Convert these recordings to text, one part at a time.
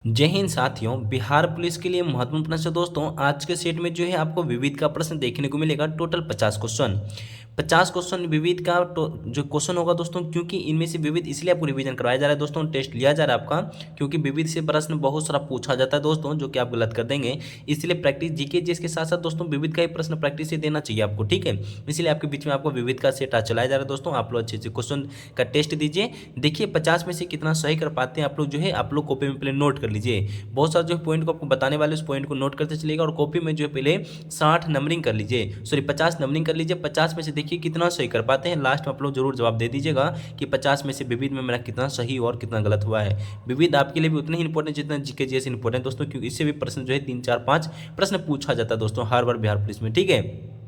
जय हिंद साथियों। बिहार पुलिस के लिए महत्वपूर्ण प्रश्न दोस्तों, आज के सेट में जो है आपको विविध का प्रश्न देखने को मिलेगा। टोटल 50 क्वेश्चन विविध का जो क्वेश्चन होगा दोस्तों, क्योंकि इनमें से विविध इसलिए आपको रिवीजन करवाया जा रहा है दोस्तों, टेस्ट लिया जा रहा है आपका, क्योंकि विविध से प्रश्न बहुत सारा पूछा जाता है दोस्तों, जो कि आप गलत कर देंगे। इसलिए प्रैक्टिस जीके जीएस के साथ साथ दोस्तों विविध का ही प्रश्न प्रैक्टिस से देना चाहिए आपको, ठीक है। इसलिए आपके बीच में आपको विविध का सेट आज चलाया जा रहा है दोस्तों। आप लोग अच्छे से क्वेश्चन का टेस्ट दीजिए। देखिए 50 में से कितना सही कर पाते हैं आप लोग, जो है आप लोग कॉपी में पहले नोट कर लीजिए। बहुत सारा जो पॉइंट को आपको बताने वाले उस पॉइंट को नोट करते चलिएगा, और कॉपी में जो है पहले 60 नंबरिंग कर लीजिए, सॉरी 50 नंबरिंग कर लीजिए। 50 में से देखिए कितना सही कर पाते हैं, लास्ट में आप लोग जरूर जवाब दे दीजिएगा कि 50 में से विविध में मेरा कितना सही और कितना गलत हुआ है। विविध आपके लिए भी उतना ही इंपॉर्टेंट जितना जीके जीएस इंपॉर्टेंट दोस्तों, क्योंकि इससे भी प्रश्न जो है 3 4 5 प्रश्न पूछा जाता है दोस्तों हर बार बिहार पुलिस में, ठीक है।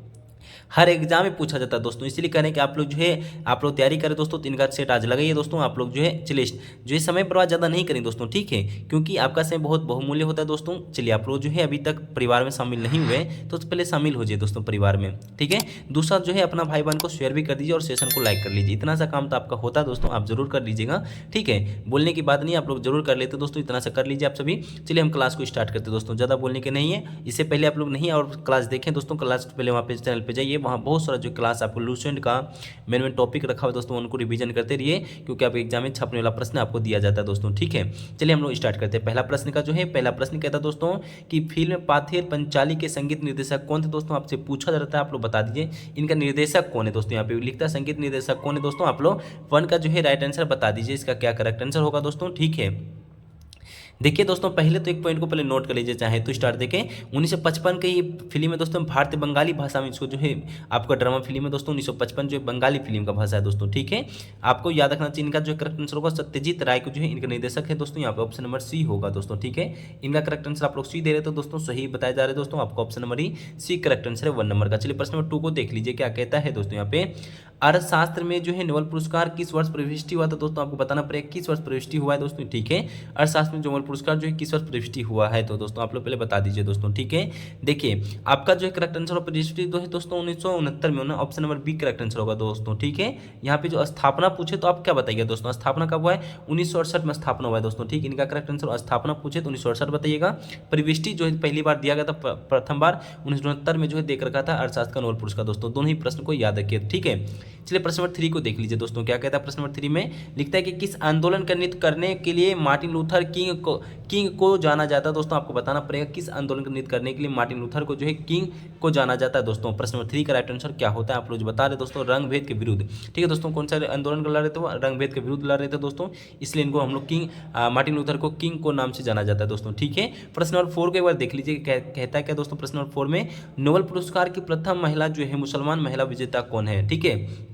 हर एग्जाम में पूछा जाता है दोस्तों। इसलिए कह रहे हैं कि आप लोग जो है आप लोग तैयारी करें दोस्तों। 3 का सेट आज लगाइए दोस्तों। आप लोग जो है चलिए जो है समय बर्बाद ज़्यादा नहीं करें दोस्तों, ठीक है, क्योंकि आपका समय बहुत बहुमूल्य होता है दोस्तों। चलिए आप लोग जो है अभी तक परिवार में शामिल नहीं हुए तो पहले शामिल हो जाइए दोस्तों परिवार में, ठीक है। दूसरा जो है अपना भाई बहन को शेयर भी कर दीजिए और सेशन को लाइक कर लीजिए। इतना सा काम तो आपका होता है दोस्तों, आप जरूर कर लीजिएगा, ठीक है। बोलने की बात नहीं, आप लोग जरूर कर लेते दोस्तों, इतना सा कर लीजिए आप सभी। चलिए हम क्लास को स्टार्ट करते दोस्तों, ज़्यादा बोलने के नहीं है। इससे पहले आप लोग नहीं और क्लास देखें दोस्तों, क्लास पहले वहाँ पे चैनल पर जाइए, वहाँ बहुत सारा जो क्लास आपको लूसेंट का मेन टॉपिक रखा हुआ है दोस्तों, उनको रिवीजन करते रहिए, क्योंकि आप एग्जाम में छपने वाला प्रश्न आपको दिया जाता है दोस्तों, ठीक है। चलिए हम लोग स्टार्ट करते हैं। पहला प्रश्न का जो है, पहला प्रश्न कहता है दोस्तों कि फिल्म पाथेर पंचाली के संगीत निर्देशक कौन थे दोस्तों, आपसे पूछा जाता है, आप लोग बता दीजिए इनका निर्देशक कौन है दोस्तों। यहाँ पे लिखता है संगीत निर्देशक कौन है दोस्तों, आप लोग 1 का जो है राइट आंसर बता दीजिए, इसका क्या करेक्ट आंसर होगा दोस्तों, ठीक है। देखिए दोस्तों पहले तो एक पॉइंट को पहले नोट कर लीजिए, चाहे तो स्टार्ट देखें। 1955 के ये फिल्म है दोस्तों, भारतीय बंगाली भाषा में इसको जो है आपका ड्रामा फिल्म है दोस्तों। 1955 जो बंगाली फिल्म का भाषा है दोस्तों, ठीक है। आपको याद रखना चाहिए इनका जो करेक्ट आंसर होगा सत्यजीत राय को जो है इनका निर्देशक है दोस्तों। यहाँ पे ऑप्शन नंबर सी होगा दोस्तों, ठीक है। इनका करेक्ट आंसर आप लोग सी दे रहे तो दोस्तों सही बताए जा रहे दोस्तों, आपको ऑप्शन नंबर ही सी करेक्ट आंसर है 1 नंबर का। चलिए प्रश्न नंबर 2 को देख लीजिए क्या कहता है दोस्तों। यहाँ पे अर्थशास्त्र में जो है नोबेल पुरस्कार किस वर्ष प्रविष्टि हुआ था दोस्तों, आपको बताना पड़ेगा किस वर्ष प्रविष्टि हुआ है दोस्तों, ठीक है। अर्थशास्त्र में जो नोबेल पुरस्कार जो है किस वर्ष प्रविष्टि हुआ है तो दोस्तों आप लोग पहले बता दीजिए दोस्तों, ठीक है। देखिए आपका जो है करेक्ट आंसर ऑफ प्रविष्टि तो है दोस्तों 1969 में होना, option number B correct answer होगा दोस्तों, ठीक है। यहाँ पे जो स्थापना पूछे तो आप क्या बताइए दोस्तों, स्थापना कब हुआ है, 1968 में स्थापना हुआ है दोस्तों, ठीक। इनका करेक्ट आंसर स्थापना पूछे तो 1968 बताइएगा। प्रविष्टि जो है पहली बार दिया गया था, प्रथम बार 1969 में जो है देख रखा था अर्थशास्त्र का नोबेल पुरस्कार दोस्तों। दोनों ही प्रश्न को याद रखिए, ठीक है। चलिए प्रश्न नंबर 3 को देख लीजिए दोस्तों, क्या कहता है प्रश्न नंबर 3 में लिखता है कि किस आंदोलन का नेतृत्व करने के लिए मार्टिन लूथर किंग को जाना जाता है दोस्तों, आपको बताना पड़ेगा किस आंदोलन का नेतृत्व करने के लिए मार्टिन लूथर को जो है किंग को जाना जाता है दोस्तों। प्रश्न नंबर 3 का राइट आंसर क्या होता है आप लोग जो बता रहे दोस्तों, रंग भेद के विरुद्ध, ठीक है दोस्तों। कौन सा आंदोलन लड़ रहे थे, रंग भेद के विरुद्ध लड़ रहे थे दोस्तों, इसलिए इनको हम लोग किंग मार्टिन लूथर को किंग को नाम से जाना जाता है दोस्तों, ठीक है। प्रश्न नंबर 4 को एक बार देख लीजिए, कहता है क्या दोस्तों प्रश्न नंबर 4 में नोबेल पुरस्कार की प्रथम महिला जो है मुसलमान महिला विजेता कौन है, ठीक है।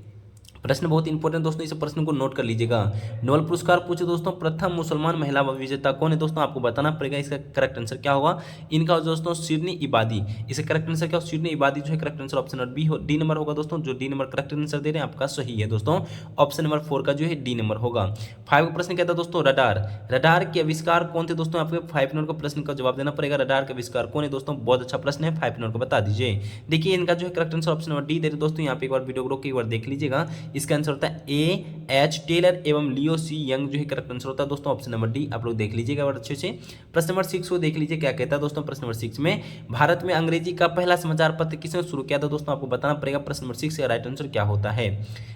प्रश्न बहुत इंपॉर्टेंट दोस्तों, इस प्रश्न को नोट कर लीजिएगा। नोबेल पुरस्कार पूछे दोस्तों प्रथम मुसलमान महिला विजेता कौन है दोस्तों, आपको बताना पड़ेगा इसका करेक्ट आंसर क्या होगा। इनका दोस्तों शिरनी इबादी, इसका करेक्ट आंसर क्या हो, शिरनी इबादी जो है correct answer option number B हो, डी नंबर होगा दोस्तों। जो डी नंबर करेक्ट आंसर दे रहे हैं आपका सही है दोस्तों, ऑप्शन नंबर 4 का जो है डी नंबर होगा। 5 का प्रश्न कहता है दोस्तों रडार, रडार के आविष्कार कौन थे दोस्तों, आपको 5 नंबर का प्रश्न का जवाब देना पड़ेगा। रडार के आविष्कार कौन है दोस्तों, बहुत अच्छा प्रश्न है, 5 नंबर को बता दीजिए। देखिए इनका जो है correct answer option number D दे रहे दोस्तों। यहाँ पे एक बार वीडियो को रोक के एक बार देख लीजिएगा, इसका आंसर होता है एच टेलर एवं लियो सी यंग जो है करेक्ट आंसर होता है दोस्तों, ऑप्शन नंबर डी। आप लोग देख लीजिएगा और अच्छे से। प्रश्न नंबर 6 को देख लीजिए क्या कहता है दोस्तों। प्रश्न नंबर 6 में भारत में अंग्रेजी का पहला समाचार पत्र किसने शुरू किया था दोस्तों, आपको बताना पड़ेगा प्रश्न नंबर 6 का राइट आंसर क्या होता है।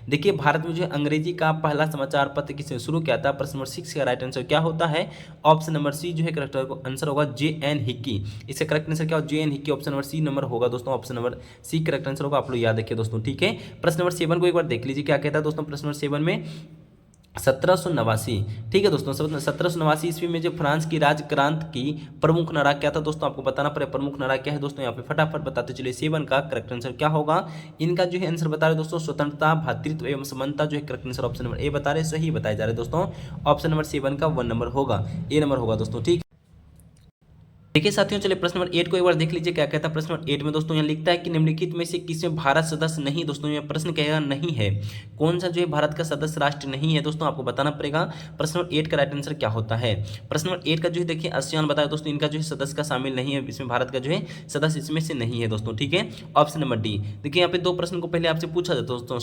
देखिए भारत में जो है अंग्रेजी का पहला समाचार पत्र किसने शुरू किया था, प्रश्न नंबर 6 का राइट आंसर क्या होता है, ऑप्शन नंबर सी जो है करेक्ट आंसर होगा जे.एन. हिक्की। इसका करेक्ट आंसर क्या होगा, J N. Hickey, option number C number होगा दोस्तों, option number C correct answer होगा, आप लोग याद रखिए दोस्तों, ठीक है। प्रश्न नंबर 7 को एक बार देख लीजिए क्या कहता है दोस्तों। प्रश्न नंबर 7 में 1789, ठीक है दोस्तों, 1789 ईस्वी में जो फ्रांस की राजक्रांति की प्रमुख नारा क्या था दोस्तों, आपको बताना पड़ेगा प्रमुख नारा क्या है दोस्तों। यहाँ पे फटाफट बताते चलिए। 7 का करेक्ट आंसर क्या होगा, इनका जो है आंसर बता रहे दोस्तों स्वतंत्रता भ्रातृत्व एवं समानता जो है correct answer option number A बता रहे, सही बताए जा रहे दोस्तों। ऑप्शन नंबर 7 का 1 नंबर होगा, ए नंबर होगा दोस्तों, ठीक। देखिए साथियों, चलिए प्रश्न नंबर 8 को एक बार देख लीजिए क्या कहता है। प्रश्न नंबर 8 में दोस्तों यहाँ लिखता है कि निम्नलिखित में से किसमें भारत सदस्य नहीं। दोस्तों ये प्रश्न कहेगा नहीं है, कौन सा जो है भारत का सदस्य राष्ट्र नहीं है, दोस्तों आपको बताना पड़ेगा। प्रश्न नंबर 8 का राइट आंसर क्या होता है। प्रश्न नंबर 8 का जो है देखिए आसियान बताया दोस्तों, इनका जो है सदस्य का शामिल नहीं है, इसमें भारत का जो है सदस्य इसमें से नहीं है दोस्तों, ठीक है। Option number D. देखिए यहाँ पे दो प्रश्न को पहले आपसे पूछा जाता है दोस्तों,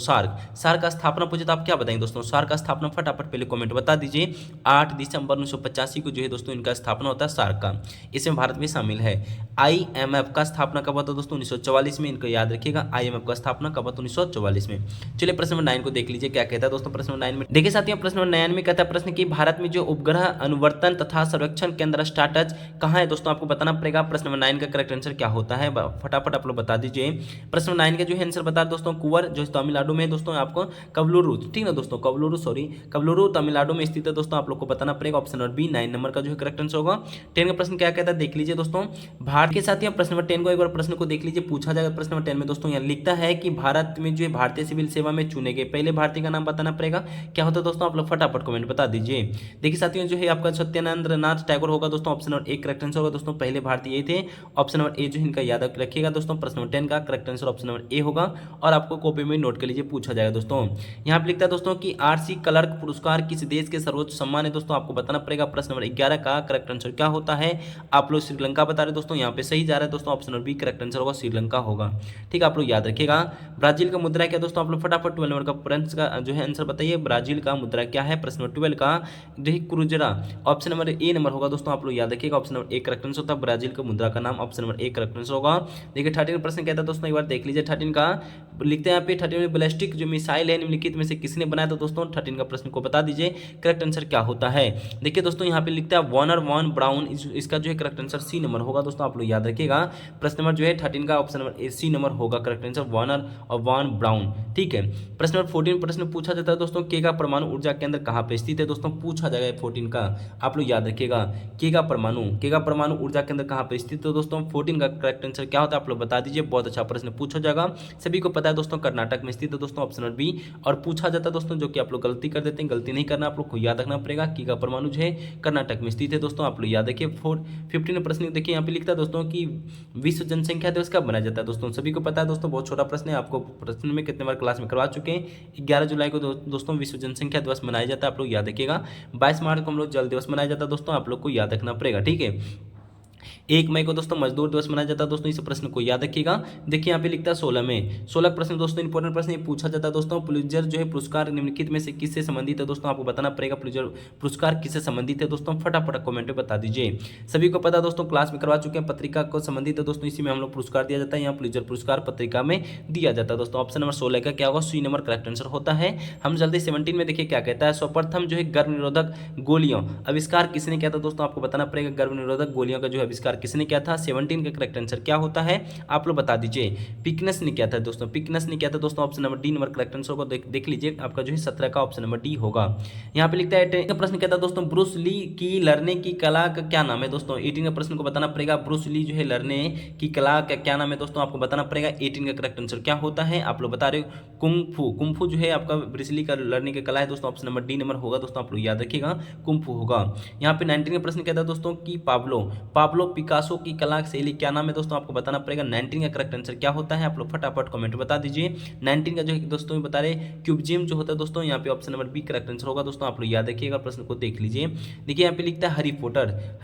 सार्क का स्थापना पूछे तो आप क्या बताएंगे दोस्तों। सार्क का स्थापना फटाफट पहले कमेंट बता दीजिए। 8 दिसंबर 1985 को जो है दोस्तों इनका स्थापना होता है सार्क का, इसमें भारत भी शामिल है। आईएमएफ का स्थापना कब हुआ था दोस्तों, 1944 में, इनको याद रखिएगा। आईएमएफ का स्थापना कब हुआ था, 1944 में। चलिए प्रश्न नंबर 9 को देख लीजिए क्या कहता है दोस्तों। प्रश्न नंबर 9 में देखिए साथियों, प्रश्न नंबर 9 में कहता है प्रश्न कि भारत में जो उपग्रह अनुवर्तन तथा सर्वेक्षण केंद्र स्टार्टअप कहाँ है, दोस्तों आपको बताना पड़ेगा। प्रश्न नंबर 9 का करेक्ट आंसर क्या होता है, फटाफट आप लोग बता दीजिए। प्रश्न नंबर 9 का जो है आंसर बता दोस्तों, कुंवर जो तमिलनाडु में दोस्तों आपको कवलूरू, ठीक है दोस्तों, कवलूरू तमिलनाडु में स्थित है दोस्तों, आप लोग को बताना पड़ेगा। ऑप्शन नंबर बी 9 नंबर का जो है करेक्ट आंसर होगा। 10 का प्रश्न क्या कहता है देख लीजिए दोस्तों। भारत के साथ ही प्रश्न नंबर 10 को एक बार प्रश्न को देख लीजिए, पूछा जाएगा। प्रश्न नंबर 10 में दोस्तों यहाँ लिखता है कि भारत में जो है भारतीय सिविल सेवा में चुने गए पहले भारतीय का नाम बताना पड़ेगा। क्या होता है दोस्तों, आप लोग फटाफट कमेंट बता दीजिए। देखिए साथियों, जो है आपका सत्येंद्र नाथ टैगोर होगा दोस्तों, ऑप्शन नंबर 1 करेक्ट आंसर होगा दोस्तों, पहले भारतीय ये थे। ऑप्शन नंबर ए जो इनका याद रखिएगा दोस्तों। प्रश्न नंबर 10 का correct answer option number A होगा, और आपको कॉपी में नोट कर लीजिए, पूछा जाएगा दोस्तों। यहाँ पे लिखता है दोस्तों कि आरसी क्लर्क पुरस्कार किस देश के सर्वोच्च सम्मान है, दोस्तों आपको बताना पड़ेगा। प्रश्न नंबर 11 का करेक्ट आंसर क्या होता है, आप लोग श्रीलंका बता रहे दोस्तों, यहाँ पे सही जा रहा है दोस्तों। Option number B correct answer होगा, श्रीलंका होगा, ठीक है। आप लोग याद रखिएगा। ब्राजील का मुद्रा क्या दोस्तों, आप लोग फटाफट 12 नंबर का प्रश्न का जो है आंसर बताइए। ब्राजील का मुद्रा क्या है, प्रश्न नंबर 12 का जो है क्रूजरा, ऑप्शन नंबर ए नंबर होगा दोस्तों, आप लोग याद रखिएगा। ऑप्शन नंबर 1 करेक्ट आंसर होता है, ब्राजील का मुद्रा का नाम ऑप्शन नंबर 1 करेक्ट आंसर होगा। देखिए 13 प्रश्न कहता है दोस्तों, एक बार देख लीजिए। 13 का लिखते हैं यहाँ पे, 13 में बैलिस्टिक जो मिसाइल है निम्नलिखित में से किसने बनाया, तो दोस्तों 13 का प्रश्न को बता दीजिए करेक्ट आंसर क्या होता है। देखिए दोस्तों यहाँ पे लिखता है वॉर्नर वॉन ब्राउन, इसका जो है करेक्ट आंसर सी नंबर होगा दोस्तों, आप लोग याद रखिएगा। प्रश्न नंबर जो है 13 का ऑप्शन नंबर सी नंबर होगा करेक्ट आंसर, वॉर्नर और वॉन ब्राउन, ठीक है। प्रश्न नंबर 14 प्रश्न पूछा जाता है दोस्तों, के का परमाणु ऊर्जा केंद्र कहाँ पे स्थित है, दोस्तों पूछा जाएगा 14 का, आप लोग याद रखिएगा। के का परमाणु ऊर्जा केंद्र कहाँ पे स्थित है दोस्तों, 14 का करेक्ट आंसर क्या होता है, आप लोग बता दीजिए। बहुत अच्छा प्रश्न पूछा जाएगा, सभी को पता है दोस्तों, कर्नाटक में स्थित है दोस्तों, ऑप्शन नंबर बी। और पूछा जाता है दोस्तों, जो कि आप लोग गलती कर देते हैं, गलती नहीं करना, आप लोग को याद रखना पड़ेगा। की का परमाणु जो है कर्नाटक में स्थित है दोस्तों, आप लोग याद रखिए। 15 प्रश्न देखिए यहाँ पे लिखता है दोस्तों कि विश्व जनसंख्या दिवस कब मनाया जाता है, दोस्तों सभी को पता है दोस्तों, बहुत छोटा प्रश्न है, आपको प्रश्न में कितने बार क्लास में करवा चुके हैं। 11 जुलाई को दोस्तों विश्व जनसंख्या दिवस मनाया जाता है, आप लोग याद रखिएगा। 22 मार्च को हम लोग जल दिवस मनाया जाता है दोस्तों, आप लोग को याद रखना पड़ेगा, ठीक है। 1 मई को दोस्तों मजदूर दिवस मनाया जाता है दोस्तों, इस प्रश्न को याद रखिएगा। देखिए यहाँ पे लिखता है 16 में 16 प्रश्न दोस्तों, इंपॉर्टेंट प्रश्न ये पूछा जाता है दोस्तों। पुलित्जर जो है पुरस्कार निम्नलिखित में से किससे संबंधित है, दोस्तों आपको बताना पड़ेगा। पुलित्जर पुरस्कार किससे संबंधित है दोस्तों, फटाफट कमेंट में बता दीजिए। सभी को पता दोस्तों, क्लास में करवा चुके हैं, पत्रिका को संबंधित है दोस्तों, इसी में हम लोग पुरस्कार दिया जाता है। यहाँ पुलित्जर पुरस्कार पत्रिका में दिया जाता है दोस्तों। ऑप्शन नंबर 16 का क्या होगा, सी नंबर करेक्ट आंसर होता है। हम जल्दी 17 में देखिए क्या कहता है। सर्वप्रथम जो है गर्भ निरोधक गोलियों आविष्कार किसने किया था, दोस्तों आपको बताना पड़ेगा। गर्भ निरोधक गोलियों का जो आविष्कार किसने किया था, 17 का करेक्ट आंसर क्या होता है, आप लोग बता दीजिए। पिकनेस ने किया था दोस्तों, पिकनेस ने किया था दोस्तों, option number D number correct answer होगा। देख लीजिए आपका जो है 17 का ऑप्शन नंबर डी होगा। यहाँ पे लिखता है 18 का प्रश्न कहता है दोस्तों, ब्रूस ली की लड़ने की कला का क्या नाम है, दोस्तों 18 का प्रश्न को बताना पड़ेगा। ब्रूस ली जो है लड़ने की कला का क्या नाम है, दोस्तों आपको बताना पड़ेगा। 18 का करेक्ट आंसर क्या होता है, आप लोग बता रहे हो कुंग फू जो है आपका ब्रूस ली का लड़ने की कला है दोस्तों, ऑप्शन नंबर डी नंबर होगा दोस्तों, आप लोग याद रखिएगा कुंग फू होगा। यहाँ पे 19 का प्रश्न कहता है दोस्तों कि पाब्लो पिकासो की कला शैली क्या नाम है, दोस्तों आपको बताना पड़ेगा। 19 का करेक्ट आंसर क्या होता है, आप लोग फटाफट कमेंट बता दीजिए। 19 का जो है दोस्तों बता रहे क्यूबिज्म जो होता है दोस्तों, यहाँ पे option number B correct answer होगा दोस्तों, आप लोग याद रखिएगा। प्रश्न को देख लीजिए। देखिए यहाँ पे लिखता है हैरी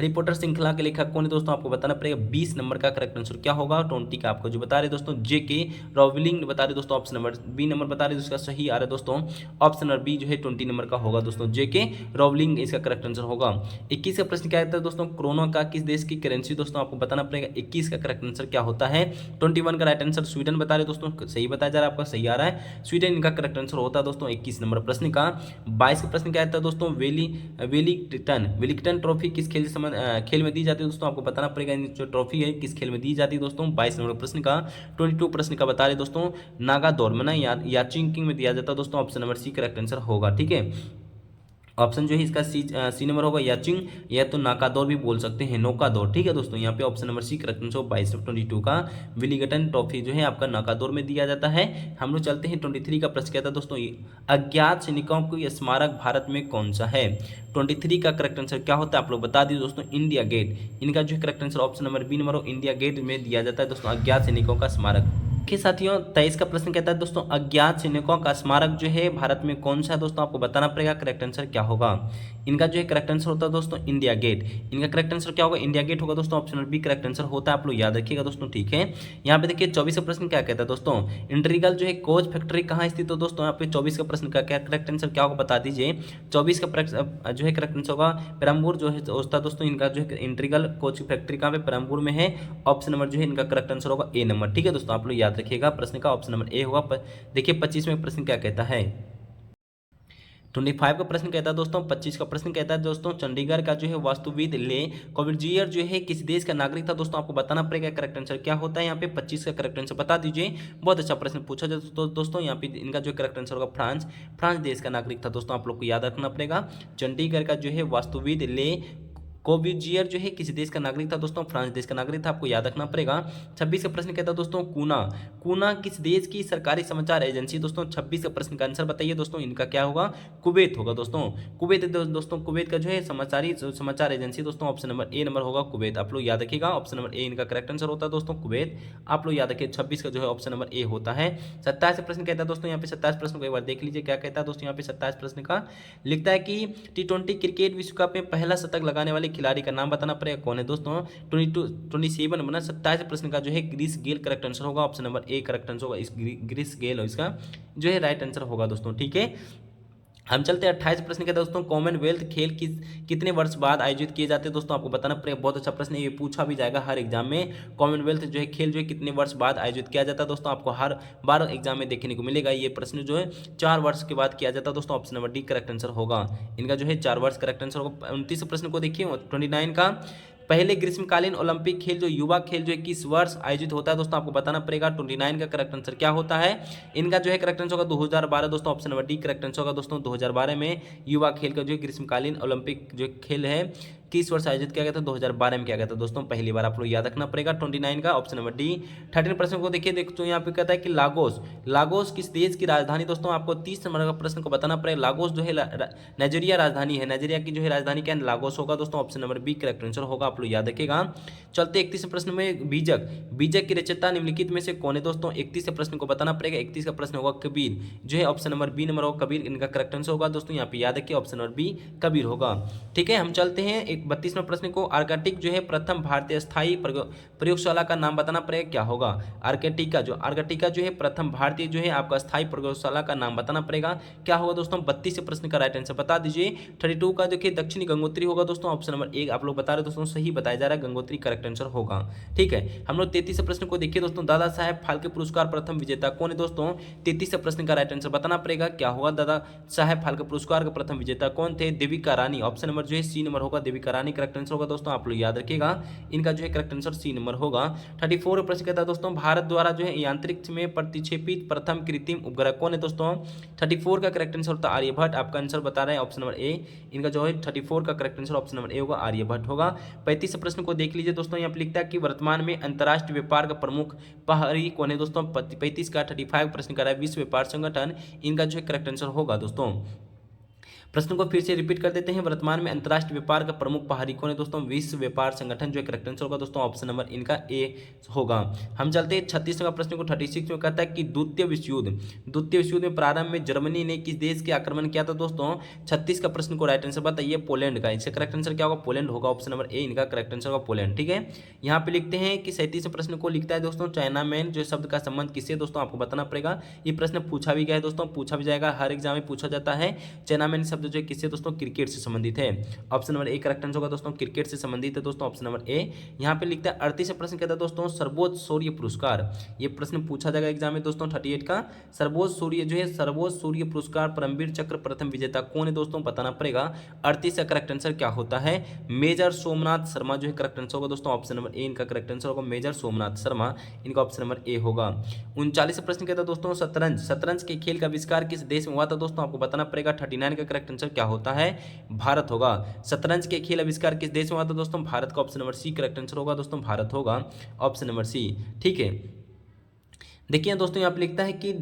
पॉटर श्रृंखला के लेखक कौन है, दोस्तों आपको बताना पड़ेगा। 20 नंबर का करेक्ट आंसर क्या होगा, 20 का आपको जो बता रहे दोस्तों जेके रोलिंग बता रहे दोस्तों, ऑप्शन नंबर बी नंबर बता रहे, उसका सही आ रहा है दोस्तों। ऑप्शन नंबर बी जो है 20 नंबर का होगा दोस्तों, जेके रोलिंग इसका करेक्ट आंसर होगा। 21 का प्रश्न क्या आता है दोस्तों, क्रोनो का किस देश की करेंसी, दोस्तों आपको बताना पड़ेगा। 21 का करेक्ट आंसर क्या होता है। 21 का राइट आंसर स्वीडन बता रहे दोस्तों, सही बताया जा रहा है, आपका सही आ रहा है, स्वीडन इनका करेक्ट आंसर होता है दोस्तों 21 नंबर प्रश्न का। 22 का प्रश्न क्या आता है दोस्तों, वेलिंगटन ट्रॉफी किस खेल में दी जाती है, दोस्तों आपको बताना पड़ेगा। जो ट्रॉफी है किस खेल में दी जाती है दोस्तों, 22 नंबर प्रश्न का। 22 प्रश्न का बता रहे दोस्तों, नागा दौड़ में ना याचिंग में दिया जाता है दोस्तों, option number C correct answer होगा, ठीक है। ऑप्शन जो है इसका सी नंबर होगा याचिंग, या तो नाका दौर भी बोल सकते हैं, नौका दौर। ठीक है दोस्तों, यहाँ पे option number C correct answer 22/22 का विलिंगटन ट्रॉफी जो है आपका नाका दौर में दिया जाता है। हम लोग चलते हैं 23 का प्रश्न, कहता है दोस्तों अज्ञात सैनिकों को स्मारक भारत में कौन सा है। 23 का करेक्ट आंसर क्या होता है आप लोग बता दीजिए दोस्तों, इंडिया गेट। इनका जो है correct answer option number B number India gate में दिया जाता है दोस्तों अज्ञात सैनिकों का स्मारक। देखिए साथियों 23 का प्रश्न कहता है दोस्तों अज्ञात सैनिकों का स्मारक जो है भारत में कौन सा है दोस्तों, आपको बताना पड़ेगा करेक्ट आंसर क्या होगा। इनका जो है करेक्ट आंसर होता है दोस्तों इंडिया गेट। इनका करेक्ट आंसर क्या होगा, इंडिया गेट होगा दोस्तों, ऑप्शन बी करेक्ट आंसर होता है, आप लोग याद रखिएगा दोस्तों। ठीक है, यहाँ पे देखिए 24 का प्रश्न क्या कहता है दोस्तों, इंटीग्रल जो है कोच फैक्ट्री कहाँ स्थित हो दोस्तों। यहाँ पे 24 का प्रश्न का क्या करेक्ट आंसर क्या होगा बता दीजिए। 24 का जो है करेक्ट आंसर होगा पेरम्बूर जो है होता है दोस्तों। इनका जो है इंटीग्रल कोच फैक्ट्री कहाँ पे, पेरम्बूर में है। ऑप्शन नंबर जो है इनका करेक्ट आंसर होगा ए नंबर। ठीक है दोस्तों, आप लोग याद रखिएगा प्रश्न का ऑप्शन नंबर ए होगा। देखिए 25 में प्रश्न क्या कहता है। 25 का प्रश्न कहता है दोस्तों, 25 का प्रश्न कहता है दोस्तों चंडीगढ़ का जो है वास्तुविद ले कॉर्बुजियर जो है किस देश का नागरिक था दोस्तों, आपको बताना पड़ेगा करेक्ट आंसर क्या होता है। यहाँ पे 25 का करेक्ट आंसर बता दीजिए। बहुत अच्छा प्रश्न पूछा जाए तो दोस्तों यहाँ पे इनका जो करेक्ट आंसर होगा फ्रांस देश का नागरिक था दोस्तों, आप लोग को याद रखना पड़ेगा। चंडीगढ़ का जो है वास्तुविद ले कोविजियर जो है किस देश का नागरिक था दोस्तों, फ्रांस देश का नागरिक था, आपको याद रखना पड़ेगा। 26 का प्रश्न कहता है दोस्तों कूना किस देश की सरकारी समाचार एजेंसी दोस्तों। 26 का प्रश्न का आंसर बताइए दोस्तों, इनका क्या होगा, कुवैत होगा दोस्तों। कुवैत दोस्तों कुवैत का जो है समाचार एजेंसी दोस्तों, ऑप्शन नंबर ए नंबर होगा कुवैत, आप लोग याद रखिएगा। ऑप्शन नंबर ए इनका करेक्ट आंसर होता है दोस्तों कुवैत, आप लोग याद रखिए। 26 का जो है ऑप्शन नंबर ए होता है। 27 प्रश्न कहता है दोस्तों, यहाँ पे 27 प्रश्न को एक बार देख लीजिए क्या कहता है दोस्तों। यहाँ पे 27 प्रश्न का लिखता है कि T20 क्रिकेट विश्व कप में पहला शतक लगाने वाले खिलाड़ी का नाम बताना पड़ेगा कौन है दोस्तों। 27 बना 27 प्रश्न का जो है ग्रीस गेल करेक्ट आंसर होगा, option number A correct answer होगा। इस ग्रीस गेल और इसका जो है राइट आंसर होगा दोस्तों। ठीक है, हम चलते हैं 28 प्रश्न के दोस्तों कॉमनवेल्थ खेल कितने वर्ष बाद आयोजित किए जाते हैं दोस्तों, आपको बताना पड़ेगा। बहुत अच्छा प्रश्न है, ये पूछा भी जाएगा हर एग्जाम में। कॉमनवेल्थ जो है खेल जो है कितने वर्ष बाद आयोजित किया जाता है दोस्तों, आपको हर बार एग्जाम में देखने को मिलेगा। ये प्रश्न जो है 4 वर्ष के बाद किया जाता है दोस्तों, option number D correct answer होगा। इनका जो है 4 वर्ष करेक्ट आंसर होगा। 29 प्रश्न को देखिए 29 का पहले ग्रीष्मकालीन ओलंपिक खेल जो युवा खेल जो है किस वर्ष आयोजित होता है दोस्तों, आपको बताना पड़ेगा। 29 का करेक्ट आंसर क्या होता है। इनका जो है करेक्ट आंसर होगा 2012 दोस्तों, option number D correct answer होगा दोस्तों। 2012 में युवा खेल का जो है ग्रीष्मकालीन ओलंपिक जो खेल है किस वर्ष आयोजित किया गया था, 2012 में किया गया था दोस्तों, पहली बार, आप लोग याद रखना पड़ेगा। 29 का ऑप्शन नंबर डी। 13 प्रश्न को देखिए देखो यहाँ पे कहता है कि लागोस किस देश की राजधानी दोस्तों, आपको 30 नंबर का प्रश्न को बताना पड़ेगा। लागोस जो है नाइजीरिया राजधानी है, नाइजीरिया की जो है राजधानी क्या है, लागोस होगा दोस्तों, option number B correct answer होगा, आप लोग याद रखेगा। चलते 31 प्रश्न में बीजक की रचयिता निम्नलिखित में से कौन है दोस्तों। 31 प्रश्न को बताना पड़ेगा। 31 का प्रश्न होगा कबीर, जो है ऑप्शन नंबर बी नंबर होगा कबीर, इनका करेक्ट आंसर होगा दोस्तों, यहाँ पे याद रखिए ऑप्शन नंबर बी कबीर होगा। ठीक है, हम चलते हैं 32वें प्रश्न को आर्कटिक जो है प्रथम भारतीय स्थायी प्रयोगशाला का नाम बताना पड़ेगा क्या होगा। आर्कटिका जो है प्रथम भारतीय जो है आपका स्थायी प्रयोगशाला का नाम बताना पड़ेगा क्या होगा दोस्तों। 32 प्रश्न का राइट आंसर बता दीजिए। 32 का देखिए दक्षिणी गंगोत्री होगा दोस्तों, ऑप्शन नंबर एक आप लोग बता रहे दोस्तों, सही बताया जा रहा है, गंगोत्री करेक्ट आंसर होगा। ठीक है, हम लोग 33 प्रश्न को देखिए दोस्तों, दादा साहेब फाल्के पुरस्कार प्रथम विजेता कौन है दोस्तों। 33 प्रश्न का राइट आंसर बताना पड़ेगा क्या होगा। दादा साहेब फाल्के पुरस्कार के प्रथम विजेता कौन थे, देविका रानी, ऑप्शन नंबर जो है सी नंबर होगा, देविका रानी करेक्ट आंसर होगा दोस्तों, आप लोग याद रखिएगा। इनका जो है करेक्ट आंसर सी नंबर होगा। 34 प्रश्न कहता है दोस्तों भारत द्वारा जो है अंतरिक्ष में प्रतिक्षेपित प्रथम कृत्रिम उपग्रह कौन है दोस्तों। 34 का करेक्ट आंसर होता है आर्यभट्ट, आपका आंसर बता रहे हैं ऑप्शन नंबर ए। इनका जो है 34 का correct answer option number A होगा, आर्यभट्ट होगा। 35 प्रश्न को देख लीजिए दोस्तों, यहाँ पे लिखता है कि वर्तमान में अंतर्राष्ट्रीय व्यापार का प्रमुख प्रहरी कौन है दोस्तों। 35 का 35 प्रश्न कर रहा है विश्व व्यापार संगठन, इनका जो है करेक्ट आंसर होगा दोस्तों। प्रश्न को फिर से रिपीट कर देते हैं, वर्तमान में अंतर्राष्ट्रीय व्यापार का प्रमुख प्रहरी कौन है दोस्तों, विश्व व्यापार संगठन, जो करेक्ट आंसर होगा दोस्तों, ऑप्शन नंबर इनका ए होगा। हम चलते हैं 36वां प्रश्न को। 36 में कहता है कि द्वितीय विश्व युद्ध में प्रारंभ में जर्मनी ने किस देश के आक्रमण किया था दोस्तों। 36 का प्रश्न को राइट आंसर बताइए, पोलैंड का, इसका करेक्ट आंसर क्या होगा, पोलैंड होगा, ऑप्शन नंबर ए इनका करेक्ट आंसर होगा, पोलैंड। ठीक है, यहाँ पे लिखते हैं कि 37 प्रश्न को लिखता है दोस्तों चाइना मैन जो शब्द का संबंध किससे दोस्तों, आपको बताना पड़ेगा। ये प्रश्न पूछा भी गया है दोस्तों, पूछा भी जाएगा, हर एग्जाम में पूछा जाता है। चाइना मैन शब्द जो है किससे दोस्तों, क्रिकेट से संबंधित है, option number A correct answer होगा दोस्तों, क्रिकेट से संबंधित है दोस्तों, ऑप्शन नंबर ए। यहाँ पे लिखता है 38 प्रश्न कहता है दोस्तों सर्वोच्च शौर्य पुरस्कार, ये प्रश्न पूछा जाएगा एग्जाम में दोस्तों। 38 का सर्वोच्च शौर्य पुरस्कार परमवीर चक्र प्रथम विजेता कौन है दोस्तों, बताना पड़ेगा। 38 का करेक्ट आंसर क्या होता है, मेजर सोमनाथ शर्मा जो है करेक्ट आंसर होगा दोस्तों, ऑप्शन नंबर ए इनका करेक्ट आंसर होगा, मेजर सोमनाथ शर्मा, इनका ऑप्शन नंबर ए होगा। 39 प्रश्न कहता है दोस्तों शतरंज के खेल का आविष्कार किस देश में हुआ था दोस्तों, आपको बताना पड़ेगा। 39 का करेक्ट करेक्ट आंसर क्या होता है, भारत होगा। शतरंज के खेल आविष्कार किस देश में हुआ था दोस्तों, भारत का option number C correct answer होगा दोस्तों, भारत होगा ऑप्शन नंबर सी। ठीक है, देखिए दोस्तों यहाँ पे लिखता है कि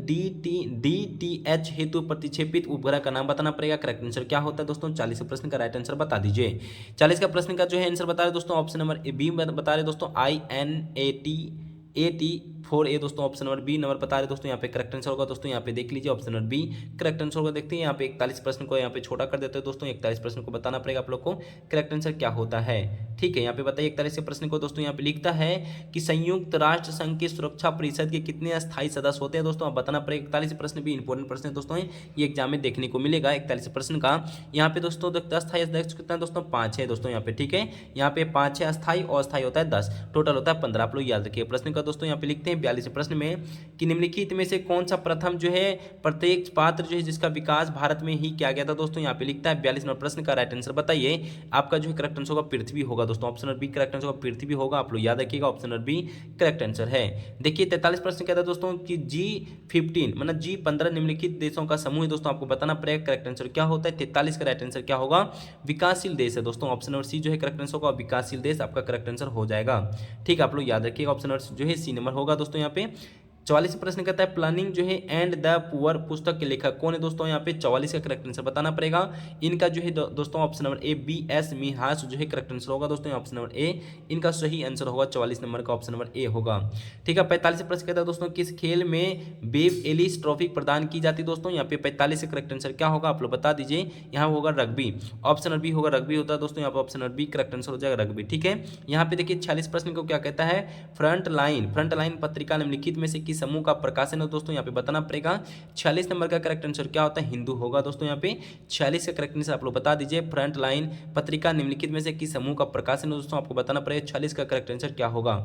DTH हेतु प्रतिक्षेपित उपग्रह का नाम बताना पड़ेगा। करेक्ट आंसर क्या होता है दोस्तों, 40 प्रश्न का राइट आंसर बता दीजिए। 40 का प्रश्न का जो है आंसर बता रहे दोस्तों, ऑप्शन नंबर बी बता रहे दोस्तों, INAT4A दोस्तों, ऑप्शन नंबर बी नंबर बता रहे दोस्तों, यहाँ पे करेक्ट आंसर होगा दोस्तों, यहाँ पे देख लीजिए option number B correct answer होगा। देखते हैं यहाँ पे 41 प्रश्न को यहाँ पे छोटा कर देते हैं दोस्तों, 41 प्रश्न को बताना पड़ेगा आप लोग को करेक्ट आंसर क्या होता है। ठीक है, यहाँ पे बताइए 41 प्रश्न को दोस्तों, यहाँ पे लिखता है कि संयुक्त राष्ट्र संघ की सुरक्षा परिषद के कितने स्थायी सदस्य होते हैं दोस्तों, आप बताना पड़ेगा। 41 प्रश्न भी इंपॉर्टेंट प्रश्न है दोस्तों, ये एग्जाम में देखने को मिलेगा। 41 प्रश्न का यहाँ पे दोस्तों अस्थायी अध्यक्ष कितना है दोस्तों, 5 है दोस्तों यहाँ पे। ठीक है, यहाँ पे 5 है अस्थायी और अस्थायी होता है 10, टोटल होता है 15। आप लोग याद रखिए। प्रश्न का दोस्तों यहाँ पे लिखते हैं 42 प्रश्न में कि निम्नलिखित में से कौन सा प्रथम जो है प्रत्येक पात्र जो है जिसका विकास भारत में ही किया गया था दोस्तों, यहाँ पे लिखता है 42 नंबर प्रश्न का राइट आंसर बताइए। आपका जो है करेक्ट आंसर होगा पृथ्वी होगा दोस्तों, option number B correct answer होगा, पृथ्वी होगा। आप लोग याद रखिएगा option number B correct answer है। देखिए 43 प्रश्न कहता है दोस्तों कि G15 मतलब G15 निम्नलिखित देशों का समूह है दोस्तों, आपको बताना पड़ेगा करेक्ट आंसर क्या होता है। 43 का राइट आंसर क्या होगा, विकासशील देश है दोस्तों, ऑप्शन नंबर सी जो है करेक्ट आंसर होगा, विकासशील देश आपका करेक्ट आंसर हो जाएगा। ठीक है, आप लोग याद रखिएगा ऑप्शन नंबर जो है सी नंबर होगा दोस्तों। यहाँ पे 44 प्रश्न कहता है प्लानिंग जो है एंड द पुअर पुस्तक के लेखक कौन है दोस्तों, यहाँ पे 44 का करेक्ट आंसर बताना पड़ेगा। इनका जो है दोस्तों ऑप्शन नंबर ए BS मिहास जो है करेक्ट आंसर होगा दोस्तों, ऑप्शन नंबर ए इनका सही आंसर होगा, 44 नंबर का ऑप्शन नंबर ए होगा। ठीक है, 45 प्रश्न कहता है दोस्तों किस खेल में बेब एलिस ट्रॉफी प्रदान की जाती है दोस्तों, यहाँ पे 45 का करेक्ट आंसर क्या होगा, आप लोग बता दीजिए। यहाँ होगा रग्बी, ऑप्शन नंबर बी होगा, रग्बी होता है दोस्तों, यहाँ पे option number B correct answer हो जाएगा रग्बी। ठीक है, यहाँ पे देखिए 46 प्रश्न को क्या कहता है, फ्रंट लाइन पत्रिका निम्नलिखित में से किस समूह का प्रकाशन है दोस्तों, यहाँ पे बताना पड़ेगा। 46 नंबर का करेक्ट आंसर क्या होता है, हिंदू होगा दोस्तों, यहाँ पे 46 का करेक्ट आंसर आप लोग बता दीजिए। फ्रंट लाइन पत्रिका निम्नलिखित में से किस समूह का प्रकाशन है दोस्तों, आपको बताना पड़ेगा 46 का करेक्ट आंसर क्या होगा।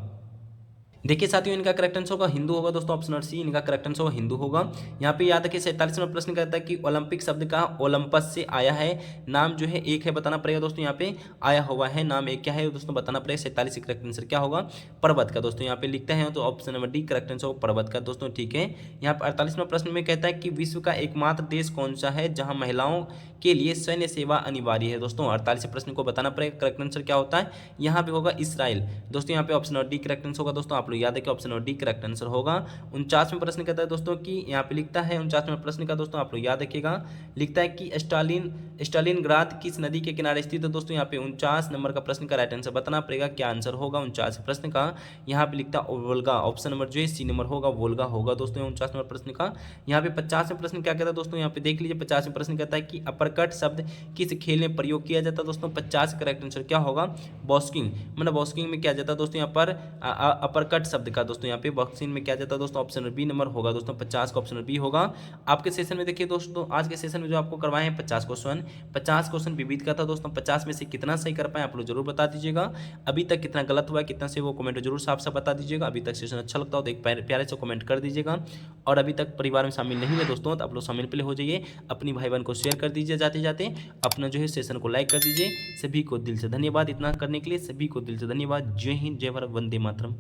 देखिए साथियों इनका करेक्ट आंसर होगा हिंदू होगा दोस्तों, ऑप्शन नंबर सी इनका करेक्ट आंसर होगा हिंदू होगा। यहाँ पे याद रखिए 47 नंबर प्रश्न कहता है कि ओलंपिक शब्द का ओलंपस से आया है, नाम जो है एक है बताना पड़ेगा दोस्तों, यहाँ पे आया हुआ है नाम एक क्या है दोस्तों बताना पड़ेगा। 47 करेक्ट आंसर क्या होगा, पर्वत का दोस्तों, यहाँ पे लिखता है तो option number D correct answer होगा पर्वत का दोस्तों। ठीक है, यहाँ पर 48 नंबर प्रश्न में कहता है कि विश्व का एकमात्र देश कौन सा है जहाँ महिलाओं के लिए सैन्य सेवा अनिवार्य है दोस्तों। 48 प्रश्न को बताना पड़ेगा करेक्ट आंसर क्या होता है, यहाँ पे होगा इसराइल दोस्तों, यहाँ पे option number D correct answer होगा दोस्तों, आप लोग याद रखिए option number D correct answer होगा। 49वें प्रश्न कहता है दोस्तों कि यहाँ पे लिखता है 49वें प्रश्न का दोस्तों आप लोग याद रखिएगा, लिखता है कि स्टालिनग्राद किस नदी के किनारे स्थित है दोस्तों, यहाँ पे 49 नंबर का प्रश्न का राइट आंसर बताना पड़ेगा क्या आंसर होगा 49 प्रश्न का। यहाँ पे लिखता है वोल्गा, ऑप्शन नंबर जो है सी नंबर होगा, वोल्गा होगा दोस्तों 49 नंबर प्रश्न का। यहाँ पे 50वें प्रश्न क्या कहता है दोस्तों, यहाँ पे देख लीजिए 50वें प्रश्न कहता है कि अपरकट शब्द किस खेल में प्रयोग किया जाता है दोस्तों। 50 करेक्ट आंसर क्या होगा, बॉक्सिंग, मतलब बॉक्सिंग में किया जाता है दोस्तों यहाँ पर अपरकट शब्द का दोस्तों, यहाँ पे बॉक्सिंग में किया जाता है दोस्तों, ऑप्शन बी नंबर होगा दोस्तों, 50 का ऑप्शन बी होगा। आपके सेशन में देखिए दोस्तों, आज के सेशन में जो आपको करवाए हैं 50 क्वेश्चन विविध का था दोस्तों। 50 में से कितना सही कर पाए आप लोग जरूर बता दीजिएगा। अभी तक कितना गलत हुआ है कितना से वो कमेंट जरूर साफ साफ बता दीजिएगा। अभी तक सेशन अच्छा लगता हो तो एक प्यारे से कमेंट कर दीजिएगा। और अभी तक परिवार में शामिल नहीं है दोस्तों तो आप लोग शामिल पहले हो जाइए, अपनी भाई बहन को शेयर कर दीजिए, जाते जाते अपना जो है सेशन को लाइक कर दीजिए। सभी को दिल से धन्यवाद इतना करने के लिए, सभी को दिल से धन्यवाद। जय हिंद, जय भारत, वंदे मातरम।